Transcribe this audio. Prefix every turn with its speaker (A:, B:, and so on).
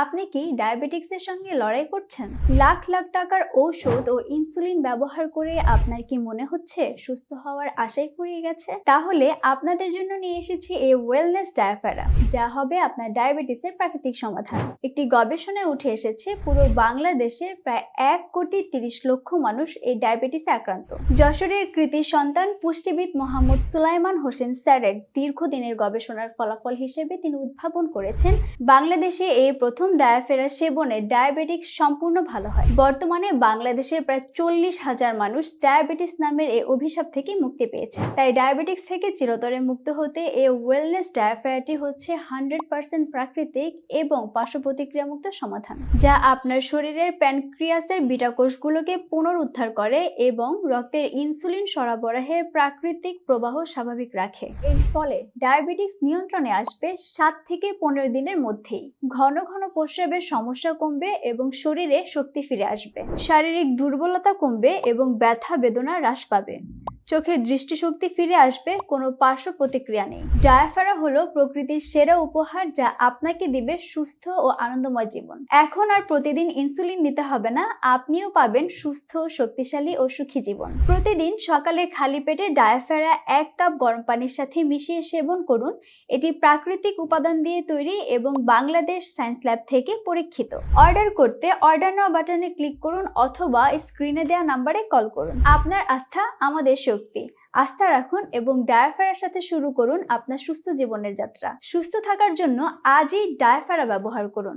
A: আপনি কি ডায়াবেটিক্সের সঙ্গে লড়াই করছেন? লাখ লাখ টাকার ঔষধ ও ইনসুলিন ব্যবহার করে আপনার কি মনে হচ্ছে সুস্থ হওয়ার আশাই ফুরিয়ে গেছে? তাহলে আপনাদের জন্য নিয়ে এসেছি এই ওয়েলনেস ডায়াফেরা, যা হবে আপনার ডায়াবেটিসের প্রাকৃতিক সমাধান। একটি গবেষণায় উঠে এসেছে পুরো বাংলাদেশে প্রায় 1,30,00,000 মানুষ এই ডায়াবেটিসে আক্রান্ত। যশোরের কৃতি সন্তান পুষ্টিবিদ মোহাম্মদ সুলাইমান হোসেন স্যারের দীর্ঘদিনের গবেষণার ফলাফল হিসেবে তিনি উদ্ভাবন করেছেন বাংলাদেশে এই প্রথম ডায়াফেরা সেবনে ডায়াবেটিক্স সম্পূর্ণ ভালো হয়। বর্তমানে বাংলাদেশের প্রায় 40,000 মানুষ ডায়াবেটিস নামের এই অভিশাপ থেকে মুক্তি পেয়েছে। তাই ডায়াবেটিক্স থেকে চিরতরে মুক্ত হতে এই ওয়েলনেস ডায়াফেরাটি হচ্ছে 100% প্রাকৃতিক এবং পার্শ্ব প্রতিক্রিয়া মুক্ত সমাধান, যা আপনার শরীরের প্যানক্রিয়াসের বিটা কোষগুলোকে পুনরুদ্ধার করে এবং রক্তের ইনসুলিন সরবরাহের প্রাকৃতিক প্রবাহ স্বাভাবিক রাখে। এর ফলে ডায়াবেটিক্স নিয়ন্ত্রণে আসবে 7 থেকে 15 দিনের মধ্যেই। ঘন ঘন প্রস্রাবের সমস্যা কমবে এবং শরীরে শক্তি ফিরে আসবে। শারীরিক দুর্বলতা কমবে এবং ব্যথা বেদনা হ্রাস পাবে। চোখের দৃষ্টিশক্তি ফিরে আসবে, কোনো পার্শ্ব প্রতিক্রিয়া নেই। ডায়াফেরা হলো প্রকৃতির সেরা উপহার, যা আপনাকে দিবে সুস্থ ও আনন্দময় জীবন। এখন আর প্রতিদিন ইনসুলিন নিতে হবে না, আপনিও পাবেন সুস্থ, শক্তিশালী ও সুখী জীবন। প্রতিদিন সকালে খালি পেটে ডায়াফেরা 1 কাপ গরম পানির সাথে মিশিয়ে সেবন করুন। এটি প্রাকৃতিক উপাদান দিয়ে তৈরি এবং বাংলাদেশ সায়েন্স ল্যাব থেকে পরীক্ষিত। অর্ডার করতে অর্ডার নাও বাটনে ক্লিক করুন অথবা স্ক্রিনে দেওয়া নাম্বারে কল করুন। আপনার আস্থা আমাদের শক্তি। আস্থা রাখুন এবং ডায়াফেরার সাথে শুরু করুন আপনার সুস্থ জীবনের যাত্রা। সুস্থ থাকার জন্য আজই ডায়াফেরা ব্যবহার করুন।